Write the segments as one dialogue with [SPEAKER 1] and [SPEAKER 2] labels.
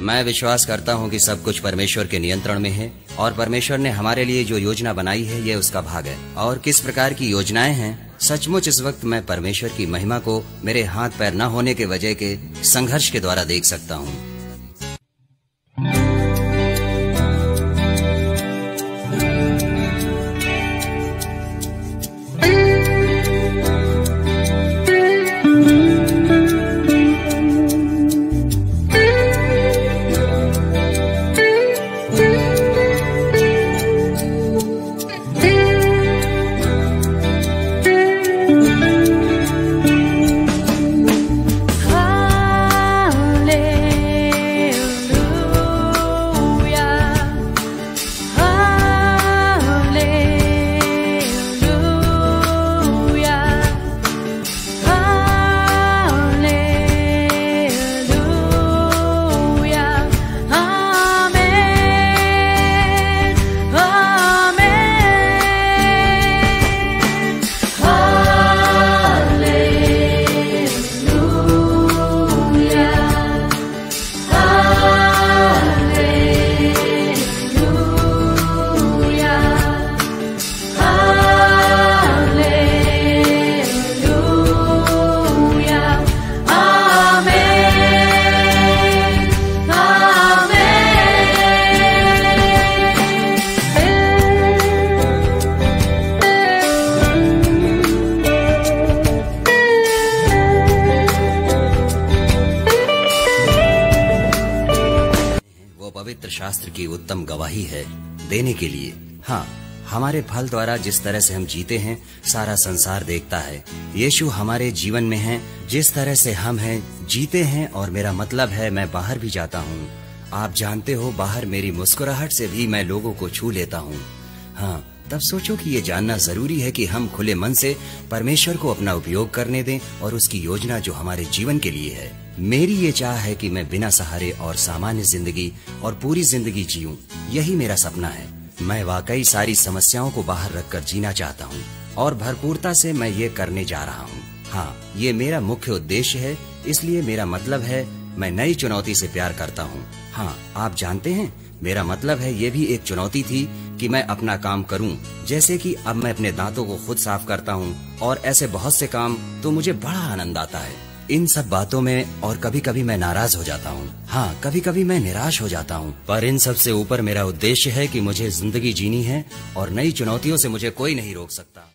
[SPEAKER 1] मैं विश्वास करता हूँ कि सब कुछ परमेश्वर के नियंत्रण में है और परमेश्वर ने हमारे लिए जो योजना बनाई है ये उसका भाग है। और किस प्रकार की योजनाएं हैं, सचमुच इस वक्त मैं परमेश्वर की महिमा को मेरे हाथ पैर न होने के वजह के संघर्ष के द्वारा देख सकता हूँ। पवित्र शास्त्र की उत्तम गवाही है देने के लिए। हाँ, हमारे फल द्वारा जिस तरह से हम जीते हैं सारा संसार देखता है। यीशु हमारे जीवन में है, जिस तरह से हम हैं जीते हैं। और मेरा मतलब है मैं बाहर भी जाता हूँ, आप जानते हो, बाहर मेरी मुस्कुराहट से भी मैं लोगों को छू लेता हूँ। हाँ, तब सोचो कि ये जानना जरूरी है कि हम खुले मन से परमेश्वर को अपना उपयोग करने दें और उसकी योजना जो हमारे जीवन के लिए है। मेरी ये चाह है कि मैं बिना सहारे और सामान्य जिंदगी और पूरी जिंदगी जीऊं। यही मेरा सपना है। मैं वाकई सारी समस्याओं को बाहर रखकर जीना चाहता हूँ और भरपूरता से मैं ये करने जा रहा हूँ। हाँ, ये मेरा मुख्य उद्देश्य है। इसलिए मेरा मतलब है मैं नई चुनौती से प्यार करता हूँ। हाँ, आप जानते हैं, मेरा मतलब है ये भी एक चुनौती थी कि मैं अपना काम करूं। जैसे कि अब मैं अपने दांतों को खुद साफ करता हूं और ऐसे बहुत से काम, तो मुझे बड़ा आनंद आता है इन सब बातों में। और कभी कभी मैं नाराज हो जाता हूं। हाँ, कभी कभी मैं निराश हो जाता हूं। पर इन सब से ऊपर मेरा उद्देश्य है कि मुझे जिंदगी जीनी है और नई चुनौतियों से मुझे कोई नहीं रोक सकता।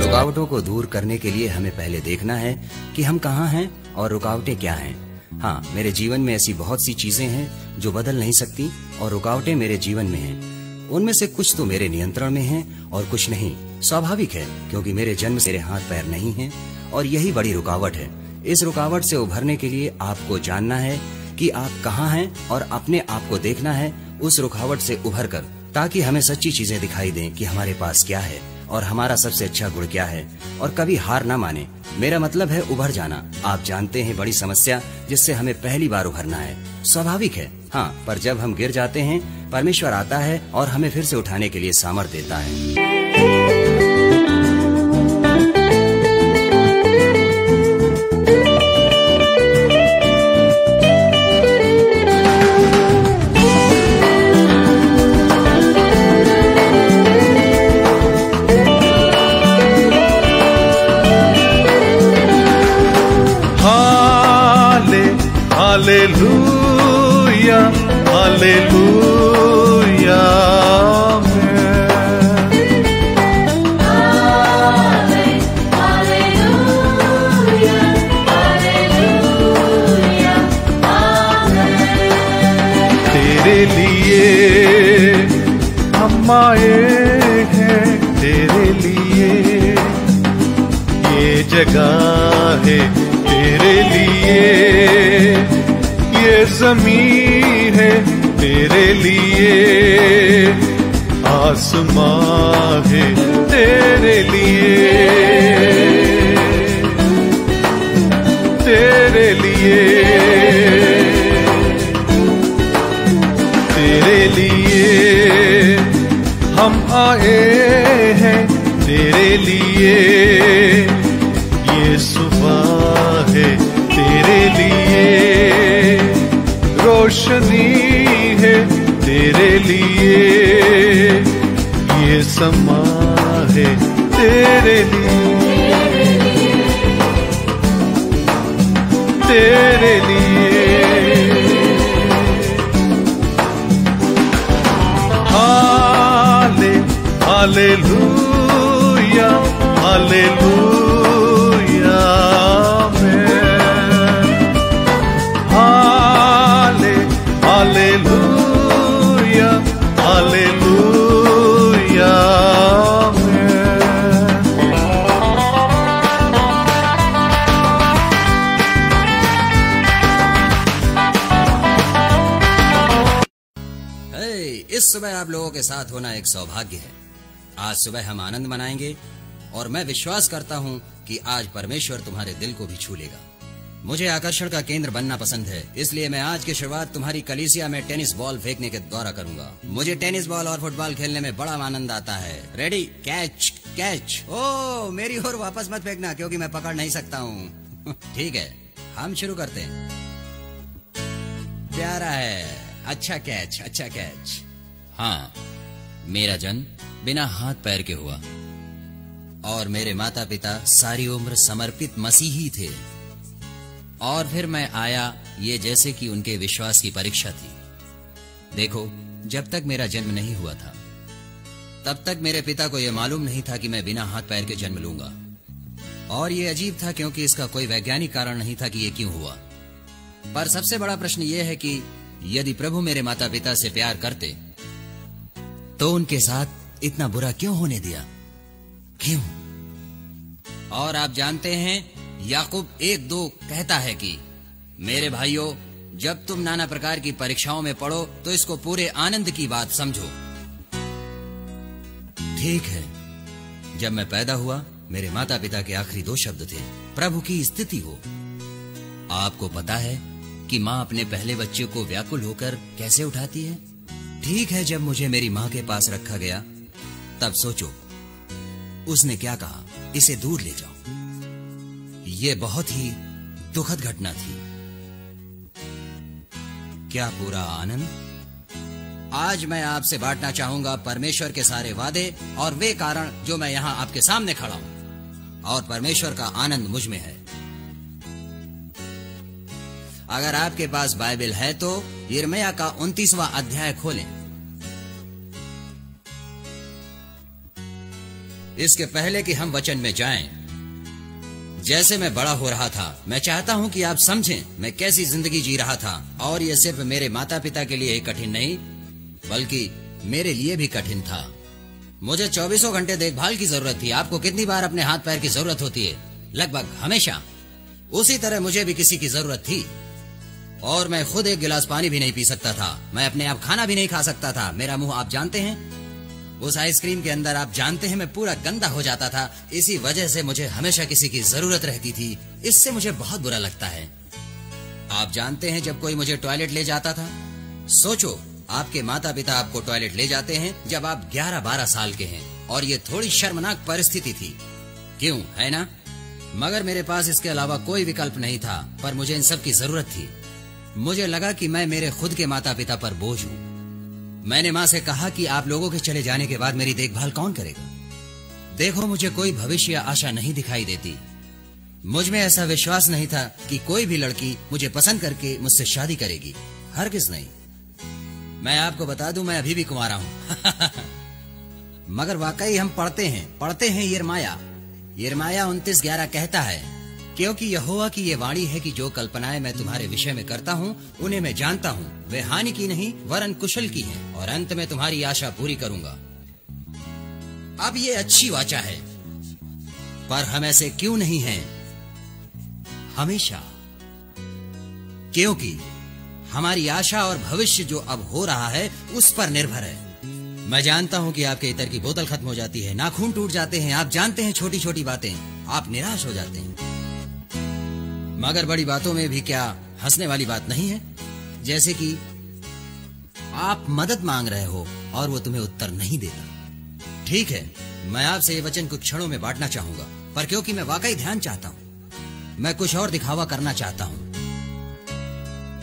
[SPEAKER 1] रुकावटों को दूर करने के लिए हमें पहले देखना है कि हम कहाँ हैं और रुकावटें क्या हैं। हाँ, मेरे जीवन में ऐसी बहुत सी चीजें हैं जो बदल नहीं सकती और रुकावटें मेरे जीवन में हैं। उनमें से कुछ तो मेरे नियंत्रण में हैं और कुछ नहीं। स्वाभाविक है, क्योंकि मेरे जन्म से मेरे हाथ पैर नहीं हैं और यही बड़ी रुकावट है। इस रुकावट से उभरने के लिए आपको जानना है कि आप कहाँ हैं और अपने आप को देखना है उस रुकावट से उभर कर, ताकि हमें सच्ची चीजें दिखाई दें कि हमारे पास क्या है और हमारा सबसे अच्छा गुण क्या है। और कभी हार ना माने। मेरा मतलब है उभर जाना। आप जानते हैं, बड़ी समस्या जिससे हमें पहली बार उभरना है। स्वाभाविक है, हाँ, पर जब हम गिर जाते हैं परमेश्वर आता है और हमें फिर से उठाने के लिए सामर्थ्य देता है।
[SPEAKER 2] हालेलुया, हालेलुया, तेरे लिए हम आए हैं, तेरे लिए ये जगह है, तेरे लिए ये ज़मीन है, तेरे लिए आसमां है, तेरे लिए, तेरे लिए तेरे लिए, हम आए हैं तेरे लिए, ये सुबह है तेरे लिए, रोशनी है तेरे लिए, ये समा है तेरे लिए, तेरे लिए। Hallelujah, hallelujah, hallelujah, hallelujah.
[SPEAKER 1] इस सुबह आप लोगों के साथ होना एक सौभाग्य है। आज सुबह हम आनंद मनाएंगे और मैं विश्वास करता हूं कि आज परमेश्वर तुम्हारे दिल को भी छू लेगा। मुझे आकर्षण का केंद्र बनना पसंद है, इसलिए मैं आज की शुरुआत तुम्हारी कलीसिया में टेनिस बॉल फेंकने के द्वारा करूंगा। मुझे टेनिस बॉल और फुटबॉल खेलने में बड़ा आनंद आता है। Ready, catch, catch. ओ, मेरी ओर वापस मत फेंकना क्योंकि मैं पकड़ नहीं सकता हूँ। ठीक है, हम शुरू करते हैं। प्यारा है, अच्छा कैच, अच्छा कैच। हाँ, मेरा जन्म बिना हाथ पैर के हुआ और मेरे माता पिता सारी उम्र समर्पित मसीही थे, और फिर मैं आया ये जैसे कि उनके विश्वास की परीक्षा थी। देखो, जब तक मेरा जन्म नहीं हुआ था तब तक मेरे पिता को यह मालूम नहीं था कि मैं बिना हाथ पैर के जन्म लूंगा, और ये अजीब था क्योंकि इसका कोई वैज्ञानिक कारण नहीं था कि ये क्यों हुआ। पर सबसे बड़ा प्रश्न ये है कि यदि प्रभु मेरे माता पिता से प्यार करते तो उनके साथ इतना बुरा क्यों होने दिया, क्यों? और आप जानते हैं, याकूब 1:2 कहता है कि मेरे भाइयों, जब तुम नाना प्रकार की परीक्षाओं में पड़ो तो इसको पूरे आनंद की बात समझो। ठीक है, जब मैं पैदा हुआ मेरे माता पिता के आखिरी 2 शब्द थे, प्रभु की स्तुति हो। आपको पता है कि माँ अपने पहले बच्चे को व्याकुल होकर कैसे उठाती है? ठीक है, जब मुझे मेरी माँ के पास रखा गया तब सोचो उसने क्या कहा, इसे दूर ले जाओ। ये बहुत ही दुखद घटना थी। क्या पूरा आनंद? आज मैं आपसे बांटना चाहूंगा परमेश्वर के सारे वादे और वे कारण जो मैं यहाँ आपके सामने खड़ा हूं, और परमेश्वर का आनंद मुझ में है। अगर आपके पास बाइबल है तो यिर्मयाह का 29वां अध्याय खोलें। इसके पहले कि हम वचन में जाएं, जैसे मैं बड़ा हो रहा था, मैं चाहता हूं कि आप समझें मैं कैसी जिंदगी जी रहा था, और यह सिर्फ मेरे माता पिता के लिए ही कठिन नहीं बल्कि मेरे लिए भी कठिन था। मुझे 24 घंटे देखभाल की जरूरत थी। आपको कितनी बार अपने हाथ पैर की जरूरत होती है? लगभग हमेशा। उसी तरह मुझे भी किसी की जरूरत थी, और मैं खुद एक गिलास पानी भी नहीं पी सकता था। मैं अपने आप खाना भी नहीं खा सकता था। मेरा मुंह आप जानते हैं, उस आइसक्रीम के अंदर आप जानते हैं मैं पूरा गंदा हो जाता था। इसी वजह से मुझे हमेशा किसी की जरूरत रहती थी। इससे मुझे बहुत बुरा लगता है। आप जानते हैं, जब कोई मुझे टॉयलेट ले जाता था, सोचो आपके माता पिता आपको टॉयलेट ले जाते हैं जब आप 11-12 साल के हैं, और ये थोड़ी शर्मनाक परिस्थिति थी, क्यों, है ना? मगर मेरे पास इसके अलावा कोई विकल्प नहीं था, पर मुझे इन सब की जरूरत थी। मुझे लगा कि मैं मेरे खुद के माता पिता पर बोझ हूँ। मैंने माँ से कहा कि आप लोगों के चले जाने के बाद मेरी देखभाल कौन करेगा? देखो, मुझे कोई भविष्य या आशा नहीं दिखाई देती। मुझ में ऐसा विश्वास नहीं था कि कोई भी लड़की मुझे पसंद करके मुझसे शादी करेगी। हरगिज नहीं। मैं आपको बता दूं, मैं अभी भी कुंवारा हूँ। मगर वाकई हम पढ़ते हैं यिर्मयाह 29:11 कहता है, क्योंकि यहोवा की ये वाणी है कि जो कल्पनाएं मैं तुम्हारे विषय में करता हूँ उन्हें मैं जानता हूँ, वे हानि की नहीं वरन कुशल की हैं, और अंत में तुम्हारी आशा पूरी करूंगा। अब ये अच्छी वाचा है, पर हम ऐसे क्यों नहीं हैं हमेशा? क्योंकि हमारी आशा और भविष्य जो अब हो रहा है उस पर निर्भर है। मैं जानता हूं कि आपके इत्र की बोतल खत्म हो जाती है, नाखून टूट जाते हैं, आप जानते हैं छोटी छोटी बातें, आप निराश हो जाते हैं। मगर बड़ी बातों में भी क्या हंसने वाली बात नहीं है? जैसे कि आप मदद मांग रहे हो और वो तुम्हें उत्तर नहीं देता। ठीक है, मैं आपसे ये वचन कुछ क्षणों में बांटना चाहूंगा, पर क्योंकि मैं वाकई ध्यान चाहता हूँ, मैं कुछ और दिखावा करना चाहता हूँ।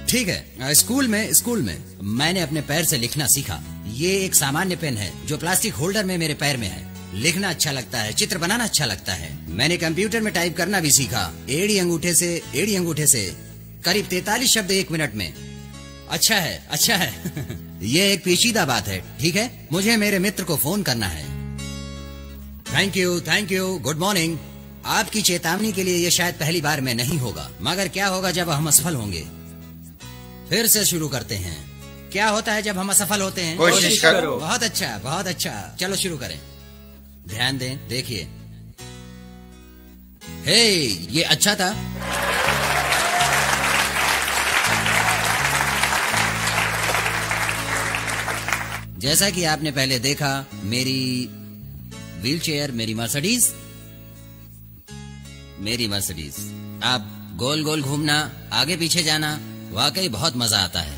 [SPEAKER 1] ठीक है, स्कूल में मैंने अपने पैर से लिखना सीखा। ये एक सामान्य पेन है जो प्लास्टिक होल्डर में मेरे पैर में है। लिखना अच्छा लगता है, चित्र बनाना अच्छा लगता है। मैंने कंप्यूटर में टाइप करना भी सीखा, एड़ी अंगूठे से करीब 43 शब्द 1 मिनट में। अच्छा है ये एक पेचीदा बात है। ठीक है, मुझे मेरे मित्र को फोन करना है। Thank you, good morning. आपकी चेतावनी के लिए ये शायद पहली बार में नहीं होगा, मगर क्या होगा जब हम असफल होंगे। फिर से शुरू करते हैं। क्या होता है जब हम असफल होते हैं?
[SPEAKER 2] कोशिश करो।
[SPEAKER 1] बहुत अच्छा, चलो शुरू करें। ध्यान दें, देखिए। हे, ये अच्छा था। जैसा कि आपने पहले देखा, मेरी व्हीलचेयर, मेरी मर्सिडीज। आप गोल गोल घूमना, आगे पीछे जाना, वाकई बहुत मजा आता है।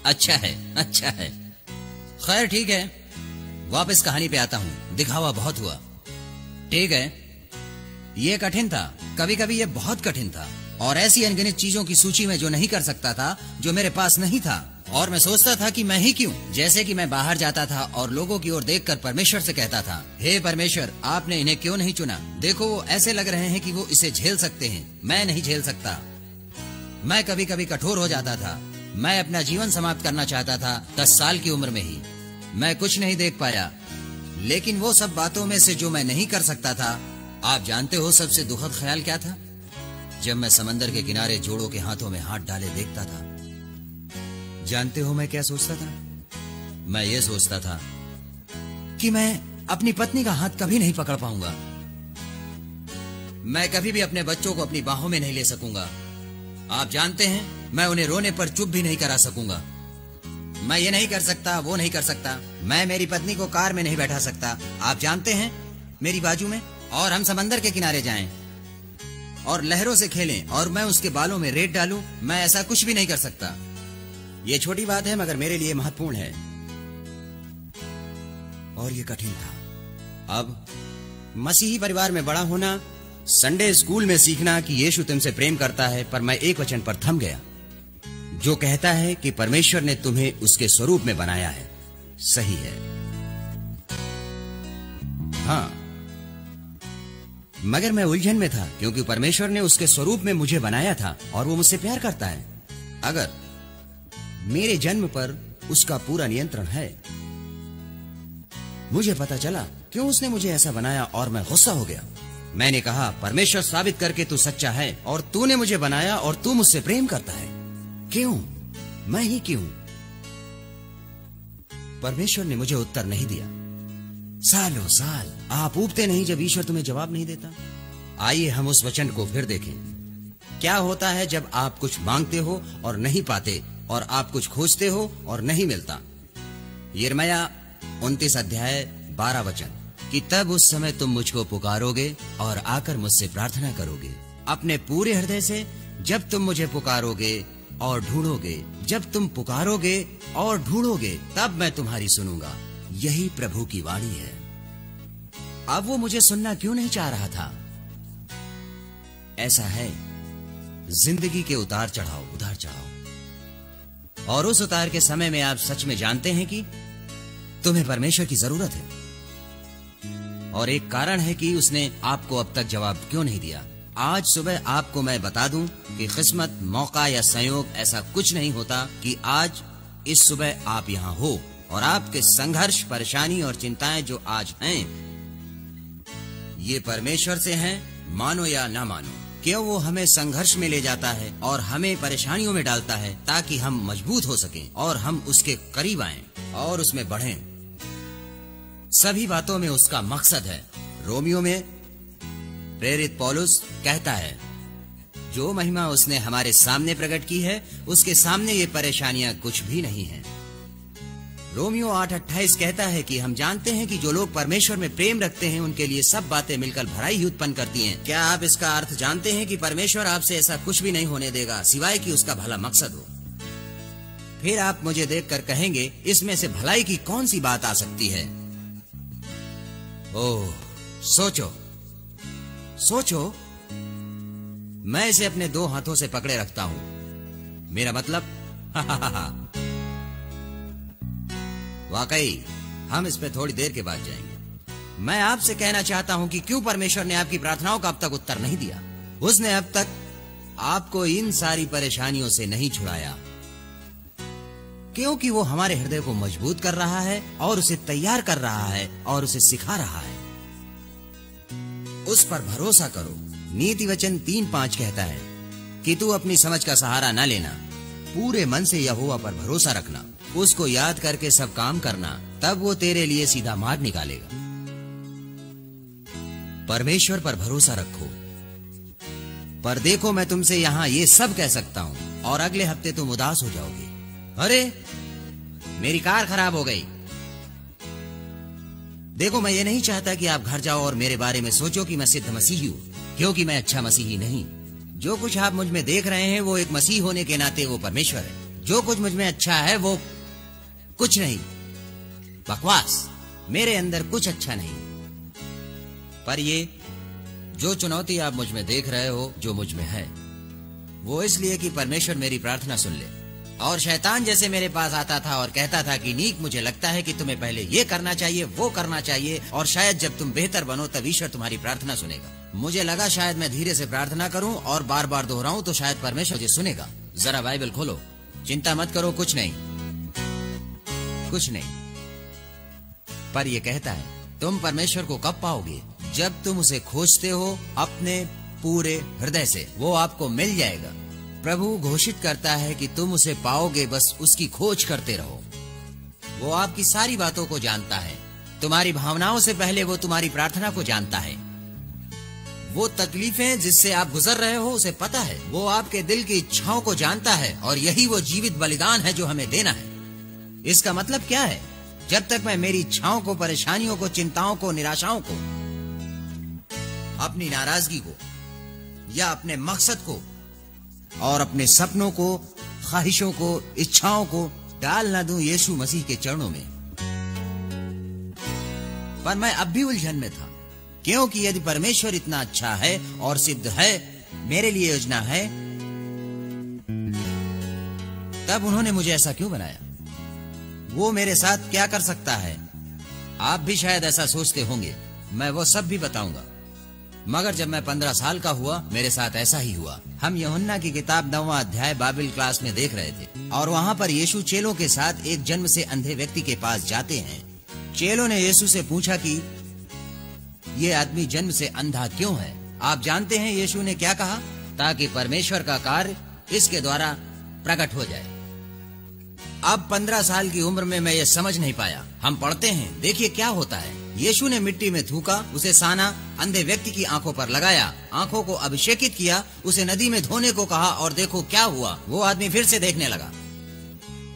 [SPEAKER 1] अच्छा है। खैर ठीक है, वापस कहानी पे आता हूँ। दिखावा बहुत हुआ। ठीक है, ये कठिन था, कभी कभी ये बहुत कठिन था, और ऐसी अनगिनत चीजों की सूची में जो नहीं कर सकता था, जो मेरे पास नहीं था, और मैं सोचता था कि मैं ही क्यों। जैसे कि मैं बाहर जाता था और लोगों की ओर देखकर परमेश्वर से कहता था, हे परमेश्वर, आपने इन्हें क्यों नहीं चुना? देखो, वो ऐसे लग रहे हैं कि वो इसे झेल सकते हैं, मैं नहीं झेल सकता। मैं कभी कभी कठोर हो जाता था। मैं अपना जीवन समाप्त करना चाहता था 10 साल की उम्र में ही। मैं कुछ नहीं देख पाया, लेकिन वो सब बातों में से जो मैं नहीं कर सकता था, आप जानते हो सबसे दुखद ख्याल क्या था? जब मैं समंदर के किनारे जोड़ों के हाथों में हाथ डाले देखता था। जानते हो मैं क्या सोचता था? मैं ये सोचता था कि मैं अपनी पत्नी का हाथ कभी नहीं पकड़ पाऊंगा। मैं कभी भी अपने बच्चों को अपनी बाहों में नहीं ले सकूंगा। आप जानते हैं, मैं उन्हें रोने पर चुप भी नहीं करा सकूंगा। मैं ये नहीं कर सकता, वो नहीं कर सकता। मैं मेरी पत्नी को कार में नहीं बैठा सकता, आप जानते हैं, मेरी बाजू में, और हम समंदर के किनारे जाएं और लहरों से खेलें और मैं उसके बालों में रेत डालूं। मैं ऐसा कुछ भी नहीं कर सकता। ये छोटी बात है, मगर मेरे लिए महत्वपूर्ण है, और ये कठिन था। अब मसीही परिवार में बड़ा होना, संडे स्कूल में सीखना कि यीशु तुमसे प्रेम करता है, पर मैं एक वचन पर थम गया जो कहता है कि परमेश्वर ने तुम्हें उसके स्वरूप में बनाया है। सही है, हाँ, मगर मैं उलझन में था, क्योंकि परमेश्वर ने उसके स्वरूप में मुझे बनाया था और वो मुझसे प्यार करता है। अगर मेरे जन्म पर उसका पूरा नियंत्रण है। मुझे पता चला क्यों उसने मुझे ऐसा बनाया और मैं गुस्सा हो गया। मैंने कहा, परमेश्वर, साबित करके तू सच्चा है और तूने मुझे बनाया और तू मुझसे प्रेम करता है। क्यों? मैं ही क्यों? परमेश्वर ने मुझे उत्तर नहीं दिया। सालों साल आप ऊबते नहीं जब ईश्वर तुम्हें जवाब नहीं देता। आइए हम उस वचन को फिर देखें। क्या होता है जब आप कुछ मांगते हो और नहीं पाते, और आप कुछ खोजते हो और नहीं मिलता? यिर्मयाह 29 अध्याय 12 वचन, कि तब उस समय तुम मुझको पुकारोगे और आकर मुझसे प्रार्थना करोगे अपने पूरे हृदय से। जब तुम मुझे पुकारोगे और ढूंढोगे, जब तुम पुकारोगे और ढूंढोगे, तब मैं तुम्हारी सुनूंगा। यही प्रभु की वाणी है। अब वो मुझे सुनना क्यों नहीं चाह रहा था? ऐसा है, जिंदगी के उतार चढ़ाव, और उस उतार के समय में आप सच में जानते हैं कि तुम्हें परमेश्वर की जरूरत है। और एक कारण है कि उसने आपको अब तक जवाब क्यों नहीं दिया। आज सुबह आपको मैं बता दूं कि किस्मत, मौका या संयोग ऐसा कुछ नहीं होता कि आज इस सुबह आप यहाँ हो, और आपके संघर्ष, परेशानी और चिंताएं जो आज हैं, ये परमेश्वर से हैं, मानो या ना मानो। क्यों वो हमें संघर्ष में ले जाता है और हमें परेशानियों में डालता है, ताकि हम मजबूत हो सकें और हम उसके करीब आएं और उसमें बढ़ें। सभी बातों में उसका मकसद है। रोमियो में प्रेरित पौलुस कहता है, जो महिमा उसने हमारे सामने प्रकट की है, उसके सामने ये परेशानियां कुछ भी नहीं है। रोमियो 8:28 कहता है कि हम जानते हैं कि जो लोग परमेश्वर में प्रेम रखते हैं, उनके लिए सब बातें मिलकर भलाई ही उत्पन्न करती हैं। क्या आप इसका अर्थ जानते हैं कि परमेश्वर आपसे ऐसा कुछ भी नहीं होने देगा सिवाय कि उसका भला मकसद हो? फिर आप मुझे देखकर कहेंगे इसमें से भलाई की कौन सी बात आ सकती है। ओह, सोचो सोचो, मैं इसे अपने 2 हाथों से पकड़े रखता हूं। मेरा मतलब वाकई हम इस पे थोड़ी देर के बाद जाएंगे। मैं आपसे कहना चाहता हूं कि क्यों परमेश्वर ने आपकी प्रार्थनाओं का अब तक उत्तर नहीं दिया। उसने अब तक आपको इन सारी परेशानियों से नहीं छुड़ाया, क्योंकि वो हमारे हृदय को मजबूत कर रहा है और उसे तैयार कर रहा है और उसे सिखा रहा है। उस पर भरोसा करो। नीति वचन 3:5 कहता है कि तू अपनी समझ का सहारा न लेना, पूरे मन से यहोवा पर भरोसा रखना, उसको याद करके सब काम करना, तब वो तेरे लिए सीधा मार्ग निकालेगा। परमेश्वर पर भरोसा रखो। पर देखो, मैं तुमसे यहाँ ये सब कह सकता हूँ और अगले हफ्ते तुम उदास हो जाओगे। अरे, मेरी कार खराब हो गई। देखो, मैं ये नहीं चाहता कि आप घर जाओ और मेरे बारे में सोचो कि मैं सिद्ध मसीही हूँ, क्योंकि मैं अच्छा मसीही नहीं। जो कुछ आप मुझ में देख रहे हैं वो एक मसीह होने के नाते वो परमेश्वर है। जो कुछ मुझ में अच्छा है वो कुछ नहीं, बकवास। मेरे अंदर कुछ अच्छा नहीं। पर ये जो चुनौती आप मुझ में देख रहे हो, जो मुझ में है, वो इसलिए कि परमेश्वर मेरी प्रार्थना सुन ले। और शैतान जैसे मेरे पास आता था और कहता था कि नीक, मुझे लगता है कि तुम्हें पहले ये करना चाहिए, वो करना चाहिए, और शायद जब तुम बेहतर बनो तब ईश्वर तुम्हारी प्रार्थना सुनेगा। मुझे लगा शायद मैं धीरे से प्रार्थना करूं और बार बार दोहराऊं तो शायद परमेश्वर मुझे सुनेगा। जरा बाइबल खोलो। चिंता मत करो, कुछ नहीं, कुछ नहीं। पर यह कहता है तुम परमेश्वर को कब पाओगे? जब तुम उसे खोजते हो अपने पूरे हृदय से। वो आपको मिल जाएगा। प्रभु घोषित करता है कि तुम उसे पाओगे, बस उसकी खोज करते रहो। वो आपकी सारी बातों को जानता है। तुम्हारी भावनाओं से पहले वो तुम्हारी प्रार्थना को जानता है। वो तकलीफें जिससे आप गुजर रहे हो उसे पता है। वो आपके दिल की इच्छाओं को जानता है और यही वो जीवित बलिदान है जो हमें देना है। इसका मतलब क्या है? जब तक मैं मेरी इच्छाओं को, परेशानियों को, चिंताओं को, निराशाओं को, अपनी नाराजगी को या अपने मकसद को और अपने सपनों को, ख्वाहिशों को, इच्छाओं को डाल ना दूं यीशु मसीह के चरणों में। पर मैं अब भी उलझन में था, क्योंकि यदि परमेश्वर इतना अच्छा है और सिद्ध है, मेरे लिए योजना है, तब उन्होंने मुझे ऐसा क्यों बनाया? वो मेरे साथ क्या कर सकता है? आप भी शायद ऐसा सोचते होंगे। मैं वो सब भी बताऊंगा। मगर जब मैं 15 साल का हुआ, मेरे साथ ऐसा ही हुआ। हम यूहन्ना की किताब 9वां अध्याय बाइबल क्लास में देख रहे थे और वहाँ पर यीशु चेलों के साथ एक जन्म से अंधे व्यक्ति के पास जाते हैं। चेलों ने यीशु से पूछा कि ये आदमी जन्म से अंधा क्यों है? आप जानते हैं यीशु ने क्या कहा? ताकि परमेश्वर का कार्य इसके द्वारा प्रकट हो जाए। अब 15 साल की उम्र में मैं ये समझ नहीं पाया। हम पढ़ते हैं, देखिए क्या होता है। यीशु ने मिट्टी में थूका, उसे साना अंधे व्यक्ति की आंखों पर लगाया, आंखों को अभिषेकित किया, उसे नदी में धोने को कहा और देखो क्या हुआ, वो आदमी फिर से देखने लगा।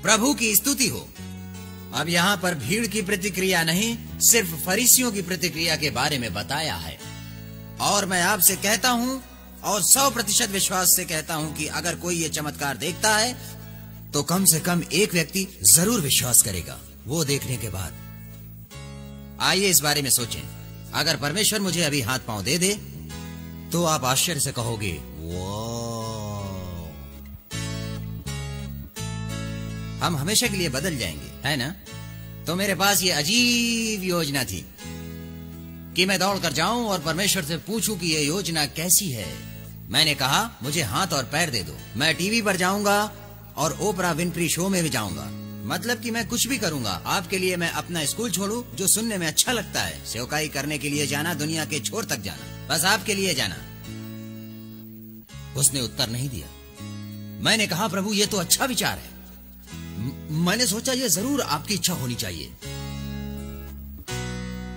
[SPEAKER 1] प्रभु की स्तुति हो। अब यहाँ पर भीड़ की प्रतिक्रिया नहीं, सिर्फ फरीसियों की प्रतिक्रिया के बारे में बताया है। और मैं आपसे कहता हूँ और 100% विश्वास से कहता हूँ कि अगर कोई ये चमत्कार देखता है तो कम से कम एक व्यक्ति जरूर विश्वास करेगा वो देखने के बाद। आइए इस बारे में सोचें। अगर परमेश्वर मुझे अभी हाथ पांव दे दे तो आप आश्चर्य से कहोगे वाह, हम हमेशा के लिए बदल जाएंगे, है ना? तो मेरे पास ये अजीब योजना थी कि मैं दौड़ कर जाऊं और परमेश्वर से पूछूं कि ये योजना कैसी है। मैंने कहा मुझे हाथ और पैर दे दो। मैं टीवी पर जाऊंगा और ओपरा विनफ्री शो में भी जाऊंगा। मतलब कि मैं कुछ भी करूंगा आपके लिए। मैं अपना स्कूल छोड़ूं जो सुनने में अच्छा लगता है, सेवकाई करने के लिए जाना, दुनिया के छोर तक जाना, बस आपके लिए जाना। उसने उत्तर नहीं दिया। मैंने कहा प्रभु ये तो अच्छा विचार है। मैंने सोचा ये जरूर आपकी इच्छा होनी चाहिए।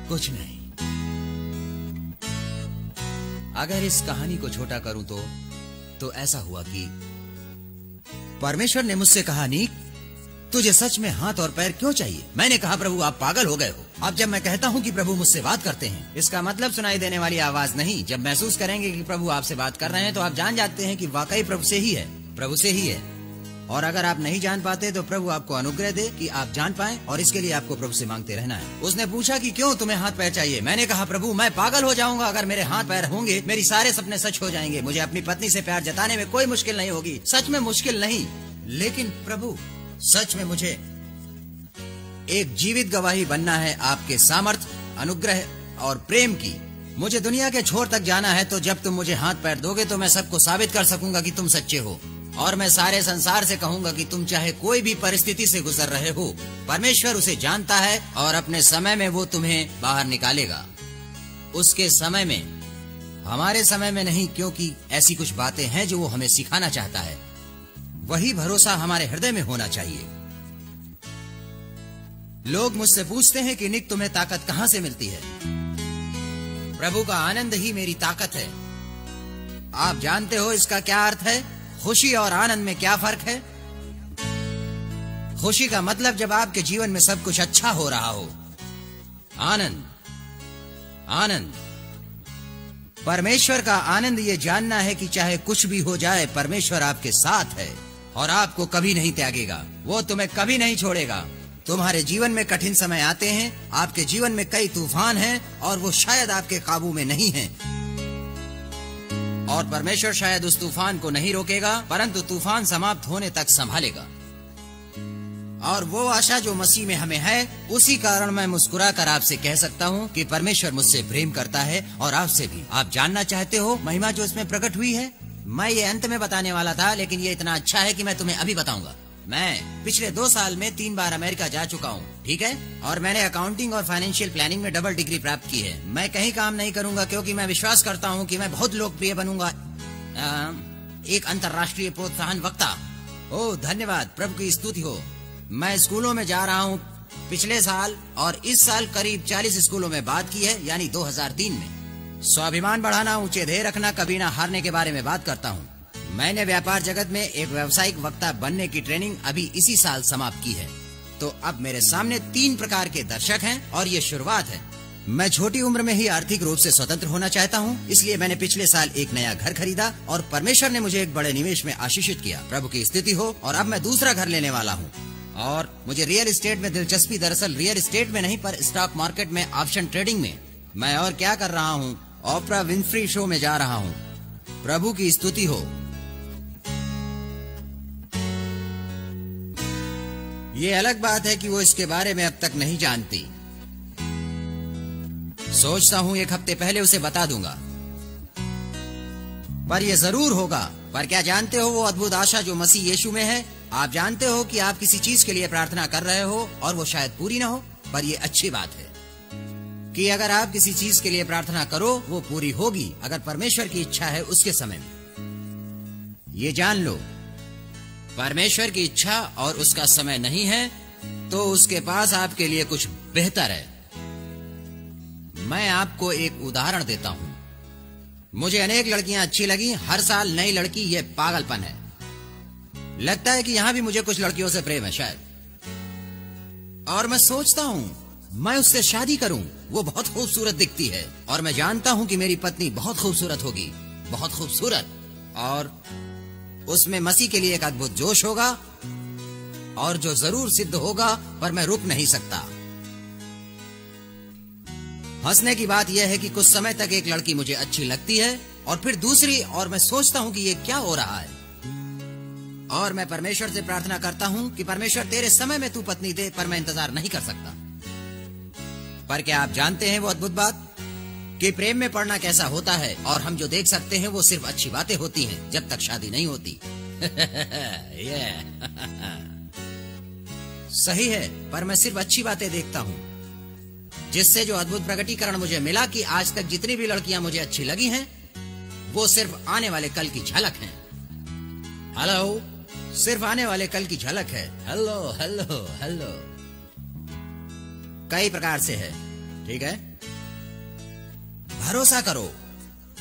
[SPEAKER 1] कुछ नहीं। अगर इस कहानी को छोटा करूं तो ऐसा हुआ कि परमेश्वर ने मुझसे कहा नीक तुझे सच में हाथ और पैर क्यों चाहिए? मैंने कहा प्रभु आप पागल हो गए हो। अब जब मैं कहता हूँ कि प्रभु मुझसे बात करते हैं, इसका मतलब सुनाई देने वाली आवाज नहीं। जब महसूस करेंगे कि प्रभु आपसे बात कर रहे हैं तो आप जान जाते हैं कि वाकई प्रभु से ही है, प्रभु से ही है।
[SPEAKER 3] और अगर आप नहीं जान पाते तो प्रभु आपको अनुग्रह दे कि आप जान पाएं, और इसके लिए आपको प्रभु से मांगते रहना है। उसने पूछा कि क्यों तुम्हें हाथ पैर चाहिए? मैंने कहा प्रभु मैं पागल हो जाऊंगा अगर मेरे हाथ पैर होंगे, मेरी सारे सपने सच हो जाएंगे, मुझे अपनी पत्नी से प्यार जताने में कोई मुश्किल नहीं होगी, सच में मुश्किल नहीं। लेकिन प्रभु सच में मुझे एक जीवित गवाही बनना है आपके सामर्थ, अनुग्रह और प्रेम की। मुझे दुनिया के छोर तक जाना है, तो जब तुम मुझे हाथ पैर दोगे तो मैं सबको साबित कर सकूंगा कि तुम सच्चे हो, और मैं सारे संसार से कहूंगा कि तुम चाहे कोई भी परिस्थिति से गुजर रहे हो, परमेश्वर उसे जानता है और अपने समय में वो तुम्हें बाहर निकालेगा। उसके समय में, हमारे समय में नहीं, क्योंकि ऐसी कुछ बातें हैं जो वो हमें सिखाना चाहता है। वही भरोसा हमारे हृदय में होना चाहिए। लोग मुझसे पूछते हैं कि निक तुम्हें ताकत कहां से मिलती है? प्रभु का आनंद ही मेरी ताकत है। आप जानते हो इसका क्या अर्थ है? खुशी और आनंद में क्या फर्क है? खुशी का मतलब जब आपके जीवन में सब कुछ अच्छा हो रहा हो। आनंद, आनंद, परमेश्वर का आनंद ये जानना है कि चाहे कुछ भी हो जाए, परमेश्वर आपके साथ है और आपको कभी नहीं त्यागेगा। वो तुम्हें कभी नहीं छोड़ेगा। तुम्हारे जीवन में कठिन समय आते हैं, आपके जीवन में कई तूफान हैं और वो शायद आपके काबू में नहीं हैं। और परमेश्वर शायद उस तूफान को नहीं रोकेगा, परंतु तूफान समाप्त होने तक संभालेगा। और वो आशा जो मसीह में हमें है, उसी कारण मैं मुस्कुरा कर आपसे कह सकता हूँ कि परमेश्वर मुझसे प्रेम करता है और आपसे भी। आप जानना चाहते हो महिमा जो इसमें प्रकट हुई है? मैं ये अंत में बताने वाला था, लेकिन ये इतना अच्छा है कि मैं तुम्हें अभी बताऊंगा। मैं पिछले 2 साल में 3 बार अमेरिका जा चुका हूँ, ठीक है? और मैंने अकाउंटिंग और फाइनेंशियल प्लानिंग में डबल डिग्री प्राप्त की है। मैं कहीं काम नहीं करूंगा क्योंकि मैं विश्वास करता हूँ कि मैं बहुत लोकप्रिय बनूंगा, एक अंतर्राष्ट्रीय प्रोत्साहन वक्ता। ओह धन्यवाद, प्रभु की स्तुति हो। मैं स्कूलों में जा रहा हूँ पिछले साल, और इस साल करीब 40 स्कूलों में बात की है, यानी 2003 में। स्वाभिमान बढ़ाना, ऊंचे ध्येय रखना, कभी ना हारने के बारे में बात करता हूँ। मैंने व्यापार जगत में एक व्यावसायिक वक्ता बनने की ट्रेनिंग अभी इसी साल समाप्त की है। तो अब मेरे सामने 3 प्रकार के दर्शक हैं और ये शुरुआत है। मैं छोटी उम्र में ही आर्थिक रूप से स्वतंत्र होना चाहता हूँ, इसलिए मैंने पिछले साल एक नया घर खरीदा और परमेश्वर ने मुझे एक बड़े निवेश में आशीषित किया। प्रभु की स्तुति हो। और अब मैं दूसरा घर लेने वाला हूँ और मुझे रियल एस्टेट में दिलचस्पी, दरअसल रियल एस्टेट में नहीं पर स्टॉक मार्केट में, ऑप्शन ट्रेडिंग में। मैं और क्या कर रहा हूँ? ओपरा विनफ्री शो में जा रहा हूँ। प्रभु की स्तुति हो। ये अलग बात है कि वो इसके बारे में अब तक नहीं जानती। सोचता हूँ 1 हफ्ते पहले उसे बता दूंगा, पर यह जरूर होगा। पर क्या जानते हो वो अद्भुत आशा जो मसीह यीशु में है? आप जानते हो कि आप किसी चीज के लिए प्रार्थना कर रहे हो और वो शायद पूरी ना हो, पर यह अच्छी बात है कि अगर आप किसी चीज के लिए प्रार्थना करो, वो पूरी होगी अगर परमेश्वर की इच्छा है उसके समय में। ये जान लो, परमेश्वर की इच्छा और उसका समय नहीं है तो उसके पास आपके लिए कुछ बेहतर है। मैं आपको एक उदाहरण देता हूं। मुझे अनेक लड़कियां अच्छी लगी, हर साल नई लड़की, ये पागलपन है। लगता है कि यहां भी मुझे कुछ लड़कियों से प्रेम है शायद, और मैं सोचता हूं मैं उससे शादी करूं। वो बहुत खूबसूरत दिखती है और मैं जानता हूं कि मेरी पत्नी बहुत खूबसूरत होगी, बहुत खूबसूरत, और उसमें मसीह के लिए एक अद्भुत जोश होगा और जो जरूर सिद्ध होगा, पर मैं रुक नहीं सकता। हंसने की बात यह है कि कुछ समय तक एक लड़की मुझे अच्छी लगती है और फिर दूसरी, और मैं सोचता हूं कि ये क्या हो रहा है। और मैं परमेश्वर से प्रार्थना करता हूं कि परमेश्वर तेरे समय में तू पत्नी दे, पर मैं इंतजार नहीं कर सकता। पर क्या आप जानते हैं वो अद्भुत बात कि प्रेम में पड़ना कैसा होता है? और हम जो देख सकते हैं वो सिर्फ अच्छी बातें होती हैं जब तक शादी नहीं होती। सही है, पर मैं सिर्फ अच्छी बातें देखता हूँ, जिससे जो अद्भुत प्रकटीकरण मुझे मिला कि आज तक जितनी भी लड़कियां मुझे अच्छी लगी हैं, वो सिर्फ आने वाले कल की झलक है। हेलो, सिर्फ आने वाले कल की झलक है। हेलो हेलो हेलो, कई प्रकार से है, ठीक है? भरोसा करो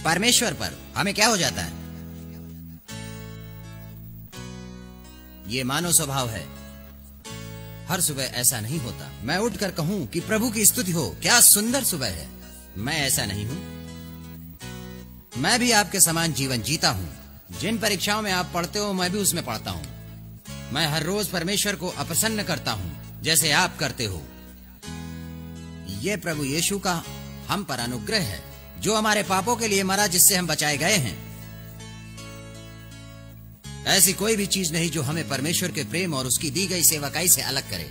[SPEAKER 3] परमेश्वर पर। हमें क्या हो जाता है? ये मानव स्वभाव है, हर सुबह ऐसा नहीं होता। मैं उठकर कहूं कि प्रभु की स्तुति हो, क्या सुंदर सुबह है। मैं ऐसा नहीं हूं। मैं भी आपके समान जीवन जीता हूं। जिन परीक्षाओं में आप पढ़ते हो, मैं भी उसमें पढ़ता हूं। मैं हर रोज परमेश्वर को अप्रसन्न करता हूँ जैसे आप करते हो। ये प्रभु यीशु का हम पर अनुग्रह है जो हमारे पापों के लिए मरा, जिससे हम बचाए गए हैं। ऐसी कोई भी चीज नहीं जो हमें परमेश्वर के प्रेम और उसकी दी गई सेवकाई से अलग करे।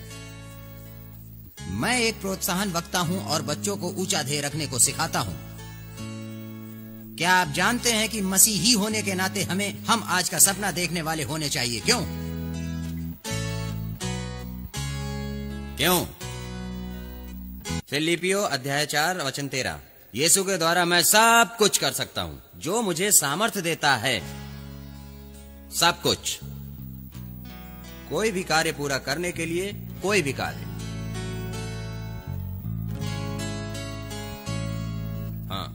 [SPEAKER 3] मैं एक प्रोत्साहन वक्ता हूं और बच्चों को ऊंचा ध्येय रखने को सिखाता हूं। क्या आप जानते हैं कि मसीही होने के नाते हम आज का सपना देखने वाले होने चाहिए? क्यों? फिलिपियो अध्याय 4 वचन 13। यीशु के द्वारा मैं सब कुछ कर सकता हूं जो मुझे सामर्थ्य देता है। सब कुछ, कोई भी कार्य पूरा करने के लिए, कोई भी कार्य। हाँ,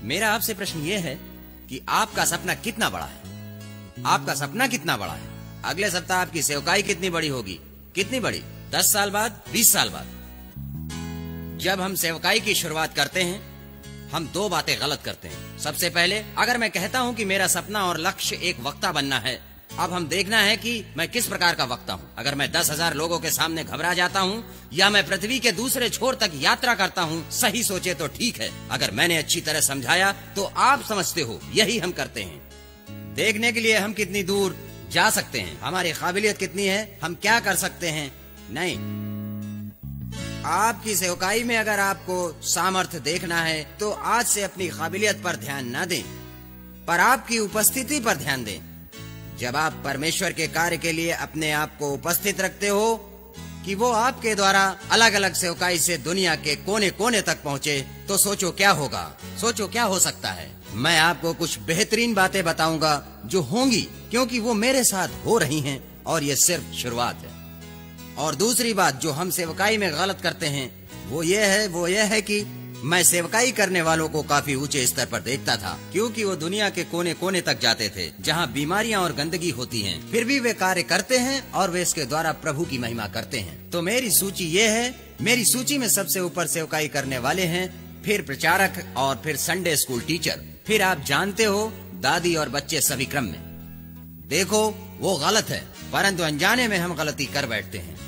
[SPEAKER 3] मेरा आपसे प्रश्न यह है कि आपका सपना कितना बड़ा है? आपका सपना कितना बड़ा है? अगले सप्ताह आपकी सेवकाई कितनी बड़ी होगी? कितनी बड़ी? 10 साल बाद, 20 साल बाद? जब हम सेवकाई की शुरुआत करते हैं, हम दो बातें गलत करते हैं। सबसे पहले, अगर मैं कहता हूं कि मेरा सपना और लक्ष्य एक वक्ता बनना है, अब हम देखना है कि मैं किस प्रकार का वक्ता हूं। अगर मैं 10,000 लोगों के सामने घबरा जाता हूं या मैं पृथ्वी के दूसरे छोर तक यात्रा करता हूं, सही सोचे तो ठीक है। अगर मैंने अच्छी तरह समझाया तो आप समझते हो, यही हम करते हैं। देखने के लिए हम कितनी दूर जा सकते हैं, हमारी काबिलियत कितनी है, हम क्या कर सकते हैं। नहीं, आपकी सेवकाई में अगर आपको सामर्थ्य देखना है तो आज से अपनी काबिलियत पर ध्यान न दें, पर आपकी उपस्थिति पर ध्यान दें। जब आप परमेश्वर के कार्य के लिए अपने आप को उपस्थित रखते हो कि वो आपके द्वारा अलग अलग सेवकाई से दुनिया के कोने कोने तक पहुँचे, तो सोचो क्या होगा, सोचो क्या हो सकता है। मैं आपको कुछ बेहतरीन बातें बताऊंगा जो होंगी, क्योंकि वो मेरे साथ हो रही हैं और ये सिर्फ शुरुआत है। और दूसरी बात जो हम सेवकाई में गलत करते हैं वो ये है कि मैं सेवकाई करने वालों को काफी ऊंचे स्तर पर देखता था, क्योंकि वो दुनिया के कोने कोने तक जाते थे जहां बीमारियां और गंदगी होती हैं। फिर भी वे कार्य करते हैं और वे इसके द्वारा प्रभु की महिमा करते हैं। तो मेरी सूची ये है, मेरी सूची में सबसे ऊपर सेवकाई करने वाले हैं, फिर प्रचारक और फिर संडे स्कूल टीचर, फिर आप जानते हो दादी और बच्चे, सभी क्रम में। देखो, वो गलत है, परंतु अनजाने में हम गलती कर बैठते हैं।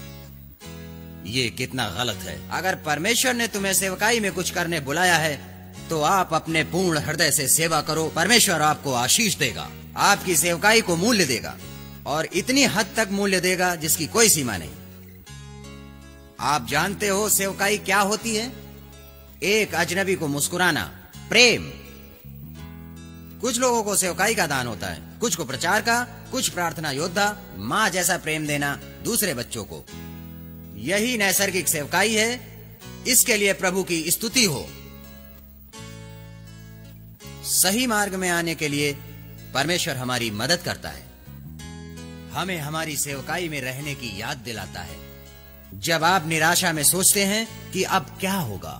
[SPEAKER 3] ये कितना गलत है। अगर परमेश्वर ने तुम्हें सेवकाई में कुछ करने बुलाया है तो आप अपने पूर्ण हृदय से सेवा करो। परमेश्वर आपको आशीष देगा, आपकी सेवकाई को मूल्य देगा और इतनी हद तक मूल्य देगा जिसकी कोई सीमा नहीं। आप जानते हो सेवकाई क्या होती है? एक अजनबी को मुस्कुराना, प्रेम। कुछ लोगों को सेवकाई का दान होता है, कुछ को प्रचार का, कुछ प्रार्थना योद्धा, माँ जैसा प्रेम देना दूसरे बच्चों को। यही नैसर्गिक सेवकाई है। इसके लिए प्रभु की स्तुति हो। सही मार्ग में आने के लिए परमेश्वर हमारी मदद करता है, हमें हमारी सेवकाई में रहने की याद दिलाता है। जब आप निराशा में सोचते हैं कि अब क्या होगा,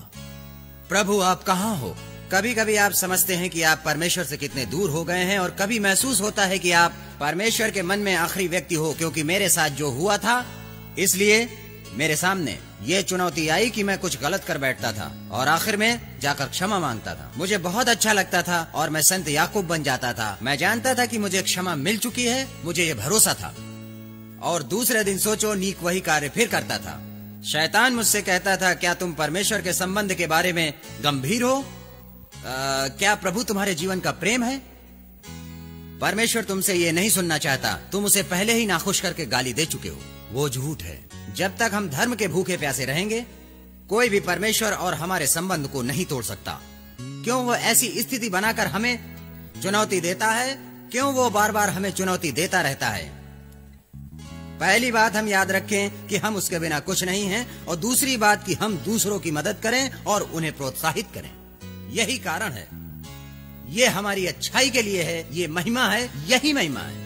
[SPEAKER 3] प्रभु आप कहाँ हो? कभी कभी आप समझते हैं कि आप परमेश्वर से कितने दूर हो गए हैं, और कभी महसूस होता है कि आप परमेश्वर के मन में आखिरी व्यक्ति हो, क्योंकि मेरे साथ जो हुआ था, इसलिए मेरे सामने ये चुनौती आई कि मैं कुछ गलत कर बैठता था और आखिर में जाकर क्षमा मांगता था। मुझे बहुत अच्छा लगता था और मैं संत याकूब बन जाता था। मैं जानता था कि मुझे क्षमा मिल चुकी है, मुझे ये भरोसा था। और दूसरे दिन सोचो, नीक वही कार्य फिर करता था। शैतान मुझसे कहता था, क्या तुम परमेश्वर के संबंध के बारे में गंभीर हो? क्या प्रभु तुम्हारे जीवन का प्रेम है? परमेश्वर तुमसे ये नहीं सुनना चाहता, तुम उसे पहले ही नाखुश करके गाली दे चुके हो। वो झूठ है। जब तक हम धर्म के भूखे प्यासे रहेंगे, कोई भी परमेश्वर और हमारे संबंध को नहीं तोड़ सकता। क्यों वो ऐसी स्थिति बनाकर हमें चुनौती देता है? क्यों वो बार बार हमें चुनौती देता रहता है? पहली बात हम याद रखें कि हम उसके बिना कुछ नहीं हैं, और दूसरी बात कि हम दूसरों की मदद करें और उन्हें प्रोत्साहित करें। यही कारण है, ये हमारी अच्छाई के लिए है, ये महिमा है, यही महिमा है।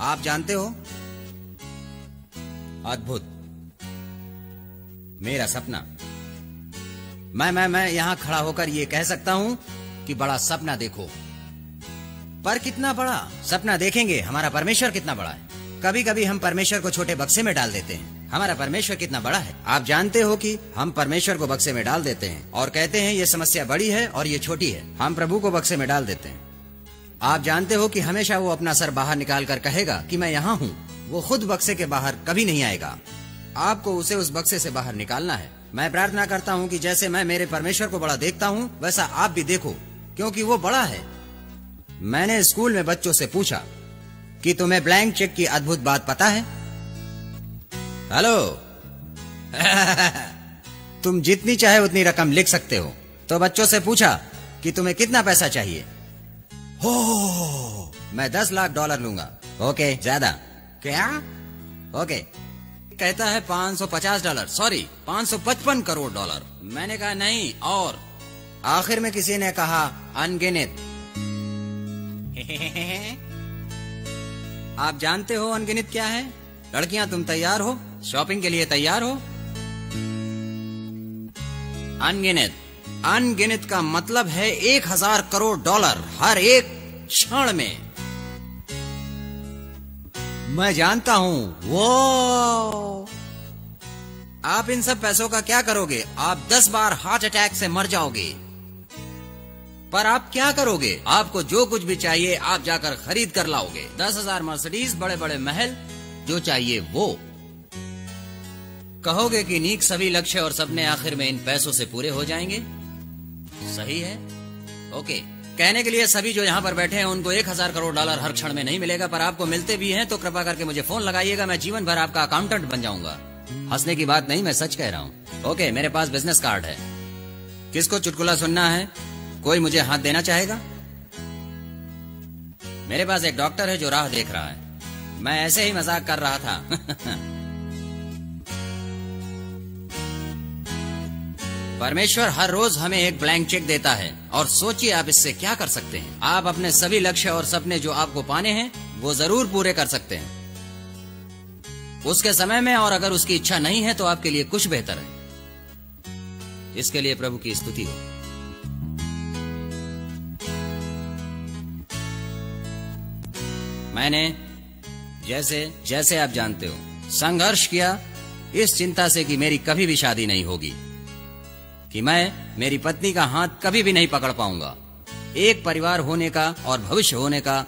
[SPEAKER 3] आप जानते हो, अद्भुत, मेरा सपना, मैं यहां खड़ा होकर ये कह सकता हूं कि बड़ा सपना देखो। पर कितना बड़ा सपना देखेंगे? हमारा परमेश्वर कितना बड़ा है। कभी कभी हम परमेश्वर को छोटे बक्से में डाल देते हैं। हमारा परमेश्वर कितना बड़ा है। आप जानते हो कि हम परमेश्वर को बक्से में डाल देते हैं और कहते हैं ये समस्या बड़ी है और ये छोटी है। हम प्रभु को बक्से में डाल देते हैं। आप जानते हो कि हमेशा वो अपना सर बाहर निकाल कर कहेगा कि मैं यहाँ हूँ। वो खुद बक्से के बाहर कभी नहीं आएगा। आपको उसे उस बक्से से बाहर निकालना है। मैं प्रार्थना करता हूँ कि जैसे मैं मेरे परमेश्वर को बड़ा देखता हूँ, वैसा आप भी देखो, क्योंकि वो बड़ा है। मैंने स्कूल में बच्चों से पूछा कि तुम्हें ब्लैंक चेक की अद्भुत बात पता है? हेलो तुम जितनी चाहे उतनी रकम लिख सकते हो। तो बच्चों से पूछा कि तुम्हें कितना पैसा चाहिए? हो, मैं $10 लाख लूंगा। ओके, ज्यादा क्या? ओके, कहता है $550, सॉरी $555 करोड़। मैंने कहा नहीं, और आखिर में किसी ने कहा अनगिनत। आप जानते हो अनगिनत क्या है? लड़कियां, तुम तैयार हो? शॉपिंग के लिए तैयार हो? अनगिनत, अनगिनत का मतलब है $1000 करोड़ हर एक क्षण में। मैं जानता हूं। वो आप इन सब पैसों का क्या करोगे? आप 10 बार हार्ट अटैक से मर जाओगे। पर आप क्या करोगे? आपको जो कुछ भी चाहिए आप जाकर खरीद कर लाओगे। 10,000 मर्सिडीज, बड़े बड़े महल, जो चाहिए वो। कहोगे कि नीक सभी लक्ष्य और सपने आखिर में इन पैसों से पूरे हो जाएंगे। सही है, ओके। कहने के लिए सभी जो यहाँ पर बैठे हैं उनको $1000 करोड़ हर क्षण में नहीं मिलेगा, पर आपको मिलते भी हैं तो कृपा करके मुझे फोन लगाइएगा। मैं जीवन भर आपका अकाउंटेंट बन जाऊंगा। हंसने की बात नहीं, मैं सच कह रहा हूँ। ओके, मेरे पास बिजनेस कार्ड है। किसको चुटकुला सुनना है? कोई मुझे हाथ देना चाहेगा? मेरे पास एक डॉक्टर है जो राह देख रहा है। मैं ऐसे ही मजाक कर रहा था। परमेश्वर हर रोज हमें एक ब्लैंक चेक देता है, और सोचिए आप इससे क्या कर सकते हैं। आप अपने सभी लक्ष्य और सपने जो आपको पाने हैं वो जरूर पूरे कर सकते हैं उसके समय में, और अगर उसकी इच्छा नहीं है तो आपके लिए कुछ बेहतर है। इसके लिए प्रभु की स्तुति हो। मैंने जैसे आप जानते हो संघर्ष किया इस चिंता से कि मेरी कभी भी शादी नहीं होगी, कि मैं मेरी पत्नी का हाथ कभी भी नहीं पकड़ पाऊंगा, एक परिवार होने का और भविष्य होने का।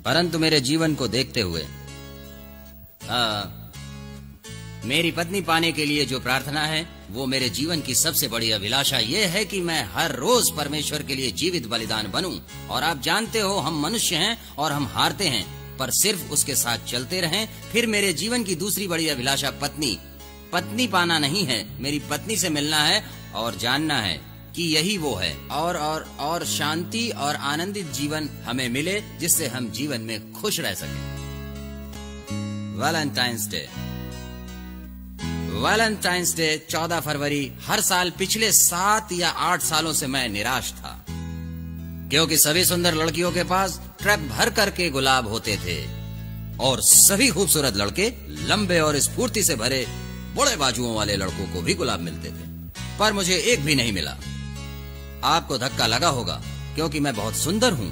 [SPEAKER 3] परंतु मेरे जीवन को देखते हुए मेरी पत्नी पाने के लिए जो प्रार्थना है वो मेरे जीवन की सबसे बड़ी अभिलाषा ये है कि मैं हर रोज परमेश्वर के लिए जीवित बलिदान बनूं। और आप जानते हो हम मनुष्य हैं और हम हारते हैं, पर सिर्फ उसके साथ चलते रहें। फिर मेरे जीवन की दूसरी बड़ी अभिलाषा पत्नी पाना नहीं है, मेरी पत्नी से मिलना है और जानना है कि यही वो है, और शांति और आनंदित जीवन हमें मिले जिससे हम जीवन में खुश रह सकें। वैलेंटाइंस डे 14 फरवरी हर साल पिछले 7 या 8 सालों से मैं निराश था, क्योंकि सभी सुंदर लड़कियों के पास ट्रक भर करके गुलाब होते थे और सभी खूबसूरत लड़के लंबे और स्फूर्ति से भरे बड़े बाजुओं वाले लड़कों को भी गुलाब मिलते थे, पर मुझे एक भी नहीं मिला। आपको धक्का लगा होगा क्योंकि मैं बहुत सुंदर हूं।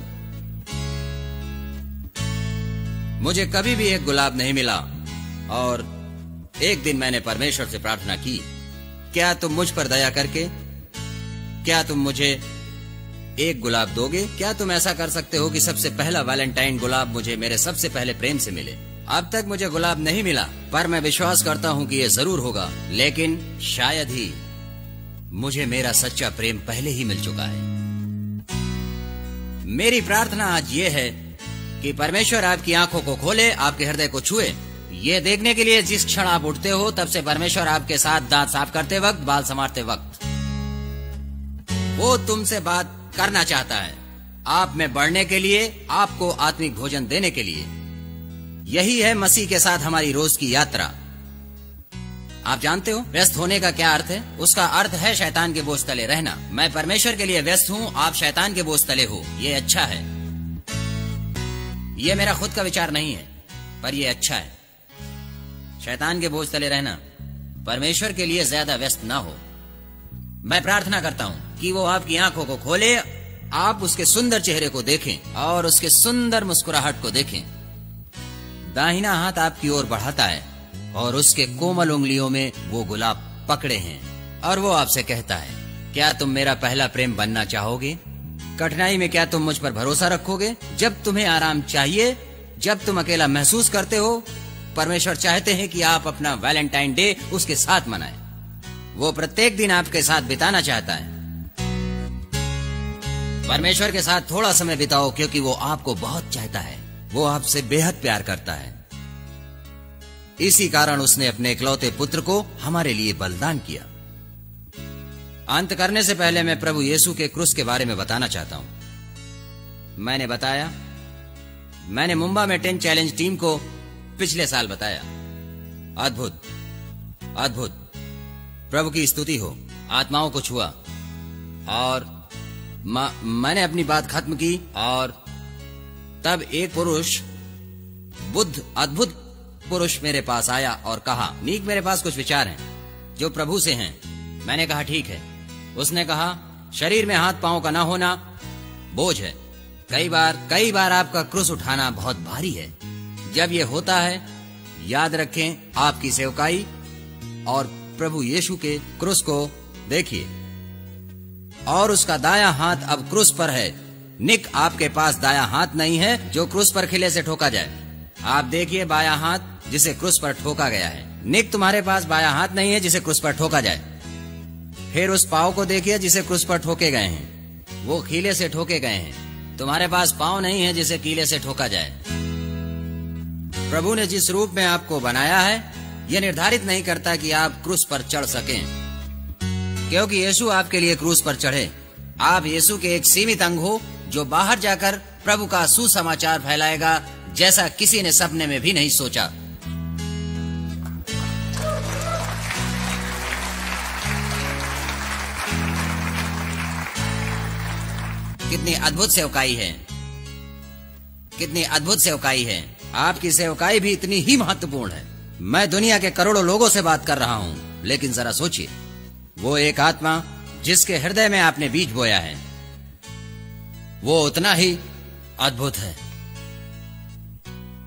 [SPEAKER 3] मुझे कभी भी एक गुलाब नहीं मिला, और एक दिन मैंने परमेश्वर से प्रार्थना की, क्या तुम मुझ पर दया करके, क्या तुम मुझे एक गुलाब दोगे? क्या तुम ऐसा कर सकते हो कि सबसे पहला वैलेंटाइन गुलाब मुझे मेरे सबसे पहले प्रेम से मिले? अब तक मुझे गुलाब नहीं मिला, पर मैं विश्वास करता हूँ कि ये जरूर होगा, लेकिन शायद ही मुझे मेरा सच्चा प्रेम पहले ही मिल चुका है। मेरी प्रार्थना आज ये है कि परमेश्वर आपकी आंखों को खोले, आपके हृदय को छुए, ये देखने के लिए जिस क्षण आप उठते हो तब से परमेश्वर आपके साथ दांत साफ करते वक्त, बाल संवारते वक्त वो तुमसे बात करना चाहता है, आप में बढ़ने के लिए, आपको आत्मिक भोजन देने के लिए। यही है मसीह के साथ हमारी रोज की यात्रा। आप जानते हो व्यस्त होने का क्या अर्थ है? उसका अर्थ है शैतान के बोझ तले रहना। मैं परमेश्वर के लिए व्यस्त हूँ, आप शैतान के बोझ तले हो। ये अच्छा है, ये मेरा खुद का विचार नहीं है, पर ये अच्छा है। शैतान के बोझ तले रहना, परमेश्वर के लिए ज्यादा व्यस्त ना हो। मैं प्रार्थना करता हूँ कि वो आपकी आंखों को खोले, आप उसके सुंदर चेहरे को देखें और उसके सुंदर मुस्कुराहट को देखें। दाहिना हाथ आपकी ओर बढ़ाता है और उसके कोमल उंगलियों में वो गुलाब पकड़े हैं, और वो आपसे कहता है, क्या तुम मेरा पहला प्रेम बनना चाहोगे? कठिनाई में क्या तुम मुझ पर भरोसा रखोगे? जब तुम्हें आराम चाहिए, जब तुम अकेला महसूस करते हो, परमेश्वर चाहते हैं कि आप अपना वैलेंटाइन डे उसके साथ मनाएं। वो प्रत्येक दिन आपके साथ बिताना चाहता है। परमेश्वर के साथ थोड़ा समय बिताओ, क्योंकि वो आपको बहुत चाहता है। वो आपसे बेहद प्यार करता है। इसी कारण उसने अपने इकलौते पुत्र को हमारे लिए बलिदान किया। अंत करने से पहले मैं प्रभु यीशु के क्रूस के बारे में बताना चाहता हूं। मैंने मुंबई में 10 चैलेंज टीम को पिछले साल बताया। अद्भुत, अद्भुत। प्रभु की स्तुति हो। आत्माओं को छुआ और मैंने अपनी बात खत्म की और तब एक पुरुष, बुद्ध, अद्भुत पुरुष मेरे पास आया और कहा, नीक मेरे पास कुछ विचार हैं जो प्रभु से हैं। मैंने कहा ठीक है। उसने कहा, शरीर में हाथ पांव का ना होना बोझ है। कई बार आपका क्रूस उठाना बहुत भारी है। जब ये होता है, याद रखें आपकी सेवकाई और प्रभु यीशु के क्रूस को देखिए। और उसका दायां हाथ अब क्रूस पर है। निक आपके पास दायां हाथ नहीं है जो क्रूस पर खिले से ठोका जाए। आप देखिए बायां हाथ जिसे क्रूस पर ठोका गया है। निक, तुम्हारे पास बायां हाथ नहीं है जिसे क्रूस पर ठोका जाए। फिर उस पांव को देखिए जिसे क्रूस पर ठोके गए हैं। वो कीले से ठोके गए हैं। तुम्हारे पास पांव नहीं है जिसे कीले से ठोका जाए। प्रभु ने जिस रूप में आपको बनाया है, यह निर्धारित नहीं करता कि आप क्रूस पर चढ़ सकें, क्योंकि यीशु आपके लिए क्रूस पर चढ़े। आप यीशु के एक सीमित अंग हो जो बाहर जाकर प्रभु का सुसमाचार फैलाएगा, जैसा किसी ने सपने में भी नहीं सोचा। कितनी अद्भुत सेवकाई है, कितनी अद्भुत सेवकाई है। आपकी सेवकाई भी इतनी ही महत्वपूर्ण है। मैं दुनिया के करोड़ों लोगों से बात कर रहा हूं, लेकिन जरा सोचिए, वो एक आत्मा जिसके हृदय में आपने बीज बोया है, वो उतना ही अद्भुत है।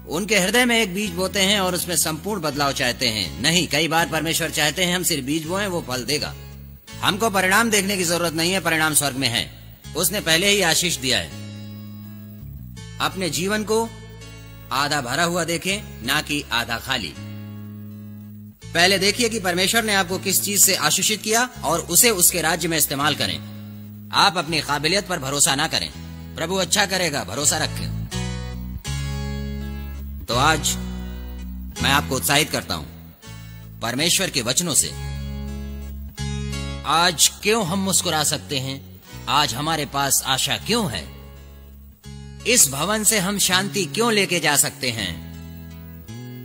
[SPEAKER 3] उनके हृदय में एक बीज बोते हैं और उसमें संपूर्ण बदलाव चाहते हैं। नहीं, कई बार परमेश्वर चाहते हैं हम सिर्फ बीज बोएं, वो फल देगा। हमको परिणाम देखने की जरूरत नहीं है, परिणाम स्वर्ग में है। उसने पहले ही आशीष दिया है। अपने जीवन को आधा भरा हुआ देखें, ना कि आधा खाली। पहले देखिए कि परमेश्वर ने आपको किस चीज से आशीषित किया और उसे उसके राज्य में इस्तेमाल करें। आप अपनी काबिलियत पर भरोसा ना करें। प्रभु अच्छा करेगा, भरोसा रखें। तो आज मैं आपको उत्साहित करता हूं परमेश्वर के वचनों से। आज क्यों हम मुस्कुरा सकते हैं? आज हमारे पास आशा क्यों है? इस भवन से हम शांति क्यों लेके जा सकते हैं?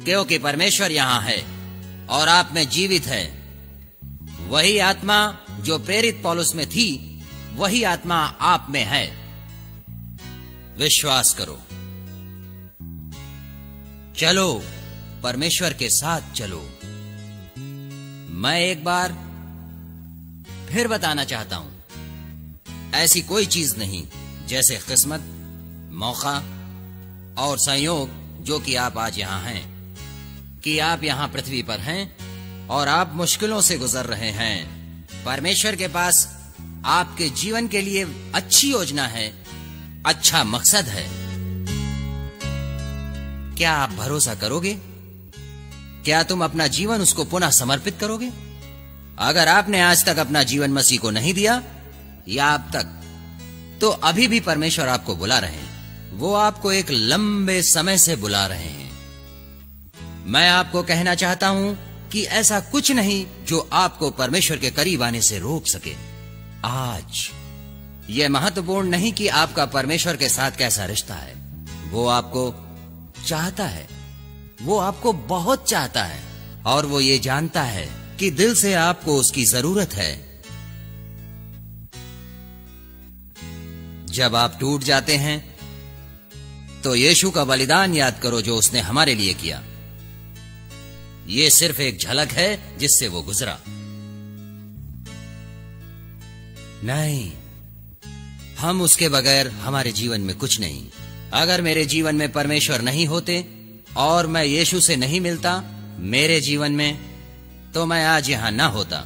[SPEAKER 3] क्योंकि परमेश्वर यहां है और आप में जीवित है। वही आत्मा जो प्रेरित पौलुस में थी, वही आत्मा आप में है। विश्वास करो। चलो, परमेश्वर के साथ चलो। मैं एक बार फिर बताना चाहता हूं, ऐसी कोई चीज नहीं जैसे किस्मत, मौका और संयोग जो कि आप आज यहां हैं, कि आप यहां पृथ्वी पर हैं और आप मुश्किलों से गुजर रहे हैं। परमेश्वर के पास आपके जीवन के लिए अच्छी योजना है, अच्छा मकसद है। क्या आप भरोसा करोगे? क्या तुम अपना जीवन उसको पुनः समर्पित करोगे? अगर आपने आज तक अपना जीवन मसीह को नहीं दिया या अब तक, तो अभी भी परमेश्वर आपको बुला रहे हैं। वो आपको एक लंबे समय से बुला रहे हैं। मैं आपको कहना चाहता हूं कि ऐसा कुछ नहीं जो आपको परमेश्वर के करीब आने से रोक सके। आज यह महत्वपूर्ण नहीं कि आपका परमेश्वर के साथ कैसा रिश्ता है। वो आपको चाहता है, वो आपको बहुत चाहता है और वो ये जानता है कि दिल से आपको उसकी जरूरत है। जब आप टूट जाते हैं तो यीशु का बलिदान याद करो जो उसने हमारे लिए किया। ये सिर्फ एक झलक है जिससे वो गुजरा। नहीं, हम उसके बगैर हमारे जीवन में कुछ नहीं। अगर मेरे जीवन में परमेश्वर नहीं होते और मैं यीशु से नहीं मिलता मेरे जीवन में, तो मैं आज यहां ना होता।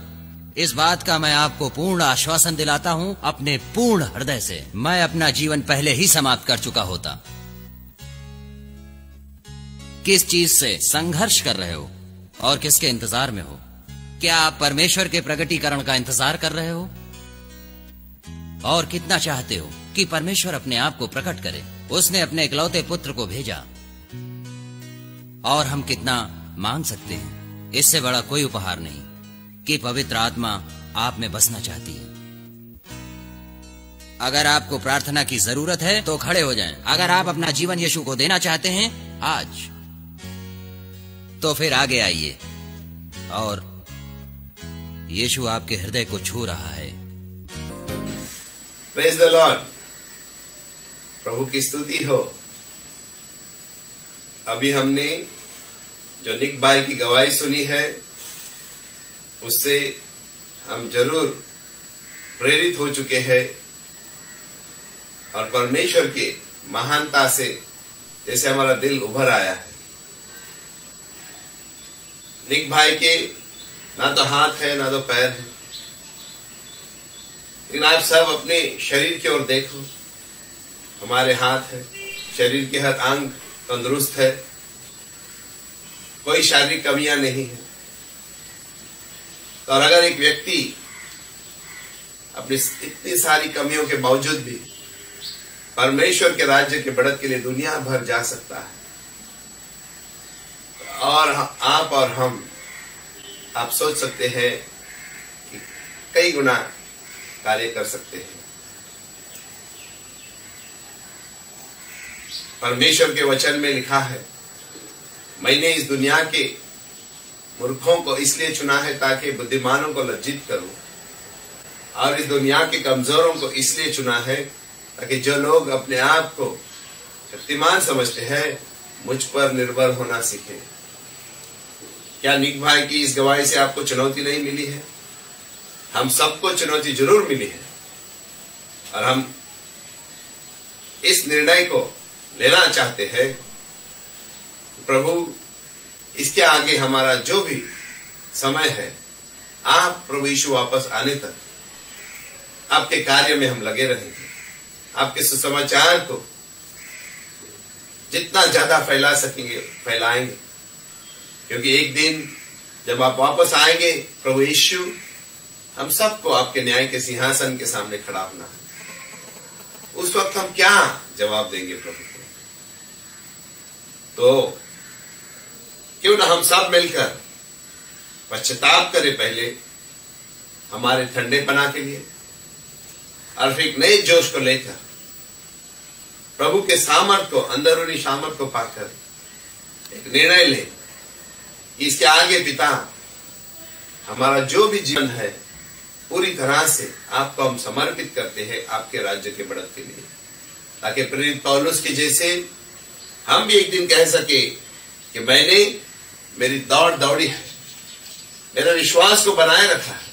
[SPEAKER 3] इस बात का मैं आपको पूर्ण आश्वासन दिलाता हूँ अपने पूर्ण हृदय से, मैं अपना जीवन पहले ही समाप्त कर चुका होता। किस चीज से संघर्ष कर रहे हो और किसके इंतजार में हो? क्या आप परमेश्वर के प्रकटीकरण का इंतजार कर रहे हो? और कितना चाहते हो कि परमेश्वर अपने आप को प्रकट करे? उसने अपने इकलौते पुत्र को भेजा, और हम कितना मांग सकते हैं? इससे बड़ा कोई उपहार नहीं कि पवित्र आत्मा आप में बसना चाहती है। अगर आपको प्रार्थना की जरूरत है तो खड़े हो जाएं। अगर आप अपना जीवन यीशु को देना चाहते हैं आज, तो फिर आगे आइए, और यीशु आपके हृदय को छू रहा है।
[SPEAKER 4] Praise the Lord. प्रभु की स्तुति हो। अभी हमने जो निक भाई की गवाही सुनी है, उससे हम जरूर प्रेरित हो चुके हैं, और परमेश्वर के महानता से जैसे हमारा दिल उभर आया है। निक भाई के ना तो हाथ है ना तो पैर है, लेकिन आप सब अपने शरीर की ओर देखो। हमारे हाथ है, शरीर के हर अंग तंदुरुस्त है, कोई शारीरिक कमियां नहीं है। और अगर एक व्यक्ति अपनी इतनी सारी कमियों के बावजूद भी परमेश्वर के राज्य के बढ़त के लिए दुनिया भर जा सकता है, और आप और हम, आप सोच सकते हैं कि कई गुना कार्य कर सकते हैं। परमेश्वर के वचन में लिखा है, मैंने इस दुनिया के मूर्खों को इसलिए चुना है ताकि बुद्धिमानों को लज्जित करूं, और इस दुनिया के कमजोरों को इसलिए चुना है ताकि जो लोग अपने आप को शक्तिमान समझते हैं मुझ पर निर्भर होना सीखें। क्या निक भाई की इस गवाही से आपको चुनौती नहीं मिली है? हम सबको चुनौती जरूर मिली है, और हम इस निर्णय को लेना चाहते हैं। प्रभु, इसके आगे हमारा जो भी समय है, आप प्रभु यीशु वापस आने तक आपके कार्य में हम लगे रहेंगे। आपके सुसमाचार को जितना ज्यादा फैला सकेंगे फैलाएंगे, क्योंकि एक दिन जब आप वापस आएंगे प्रभु यीशु, हम सबको आपके न्याय के सिंहासन के सामने खड़ा होना है। उस वक्त हम क्या जवाब देंगे प्रभु को? तो क्यों ना हम सब मिलकर पश्चाताप करें पहले हमारे ठंडेपना के लिए, और फिर एक नए जोश को लेकर प्रभु के सामर्थ को, अंदरूनी सामर्थ को पाकर एक निर्णय लें कि इसके आगे पिता, हमारा जो भी जीवन है पूरी तरह से आपको हम समर्पित करते हैं आपके राज्य के बढ़त के लिए, ताकि प्रेरित पौलुस के जैसे हम भी एक दिन कह सके कि मैंने मेरी दौड़ दौड़ी है, मेरा विश्वास को बनाए रखा है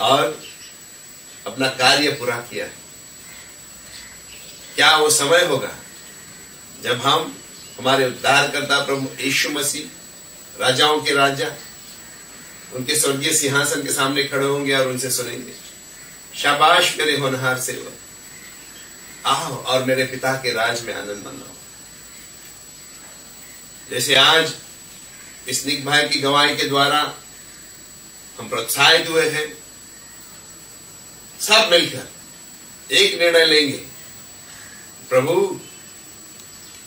[SPEAKER 4] और अपना कार्य पूरा किया है। क्या वो समय होगा जब हम हमारे उद्धारकर्ता प्रभु यीशु मसीह, राजाओं के राजा, उनके स्वर्गीय सिंहासन के सामने खड़े होंगे और उनसे सुनेंगे, शाबाश मेरे होनहार सेवक, आओ और मेरे पिता के राज में आनंद मनाओ। जैसे आज इस निक भाई की गवाही के द्वारा हम प्रोत्साहित हुए हैं, सब मिलकर एक निर्णय लेंगे, प्रभु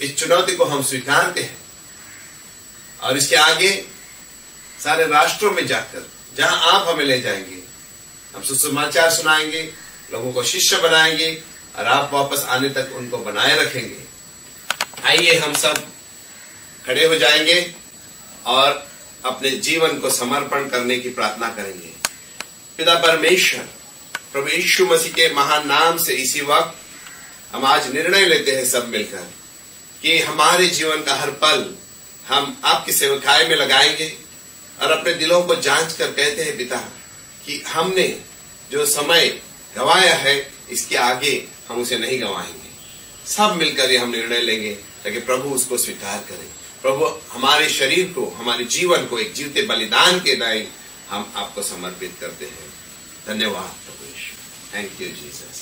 [SPEAKER 4] इस चुनौती को हम स्वीकारते हैं, और इसके आगे सारे राष्ट्रों में जाकर जहां आप हमें ले जाएंगे, हम सुसमाचार सुनाएंगे, लोगों को शिष्य बनाएंगे, और आप वापस आने तक उनको बनाए रखेंगे। आइए हम सब खड़े हो जाएंगे और अपने जीवन को समर्पण करने की प्रार्थना करेंगे। पिता परमेश्वर, प्रभु यीशु मसीह के महान नाम से इसी वक्त हम आज निर्णय लेते हैं सब मिलकर कि हमारे जीवन का हर पल हम आपकी सेवकाई में लगाएंगे, और अपने दिलों को जांच कर कहते हैं पिता कि हमने जो समय गंवाया है इसके आगे हम उसे नहीं गंवाएंगे। सब मिलकर ये हम निर्णय लेंगे ताकि प्रभु उसको स्वीकार करें। प्रभु हमारे शरीर को, हमारे जीवन को एक जीवते बलिदान के दाएं हम आपको समर्पित करते हैं। धन्यवाद प्रभु Yeshu. Thank you Jesus.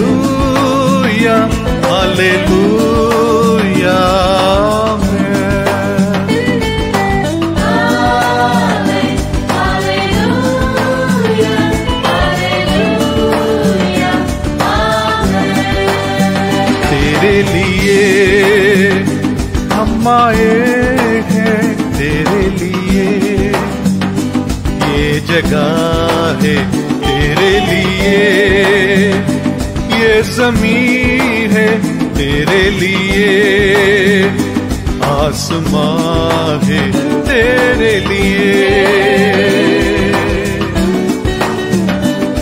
[SPEAKER 2] Hallelujah hallelujah तेरे लिए हम आए हैं, तेरे लिए ये जगह है, तेरे लिए ये ज़मीन है, तेरे लिए आसमां है, तेरे लिए,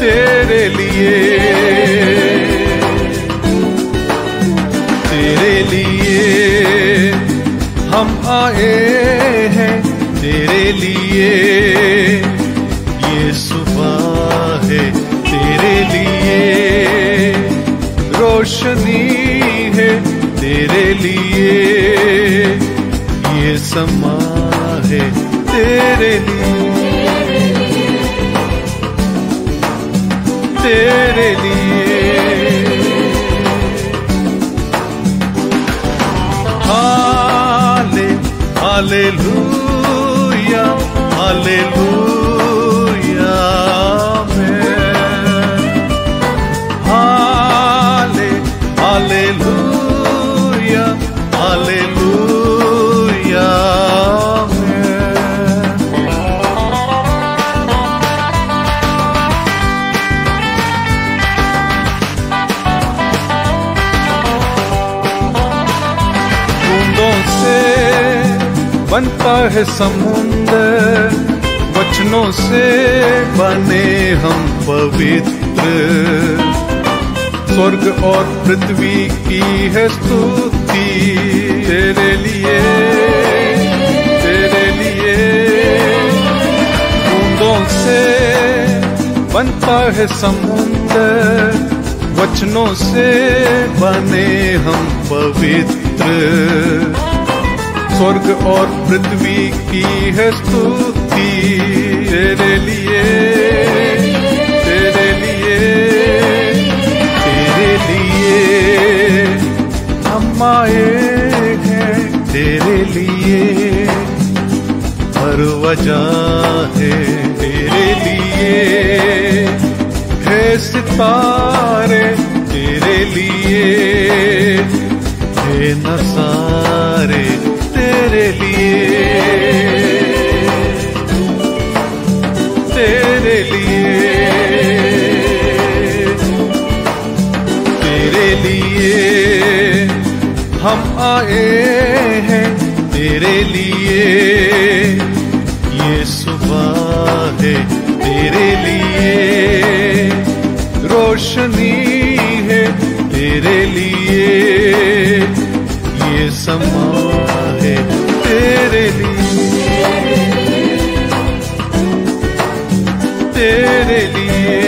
[SPEAKER 2] तेरे लिए, तेरे लिए हम आए हैं, तेरे लिए ये सुबह है, तेरे लिए रोशनी है, तेरे लिए ये समा है, तेरे लिए, तेरे लिए। हालेलुया हालेलुया हालेलुया हालेलुया बूंदों से बनता है समुंदर, वचनों से बने हम पवित्र, स्वर्ग और पृथ्वी की है स्तुति तेरे लिए, तेरे लिए। बूंदों से बनता है समुंदर, वचनों से बने हम पवित्र, स्वर्ग और पृथ्वी की है स्तुति तेरे लिए, तेरे लिए, तेरे लिए हम आए हैं, तेरे लिए हर वजह है, तेरे लिए है सितारे, तेरे लिए है नज़ारे, तेरे लिए, तेरे लिए, तेरे लिए हम आए हैं, तेरे लिए ये सुबह है, तेरे लिए रोशनी है, तेरे लिए ये समा है, तेरे लिए, तेरे लिए।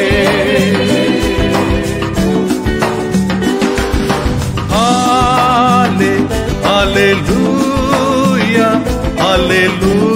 [SPEAKER 2] Hallelujah hallelujah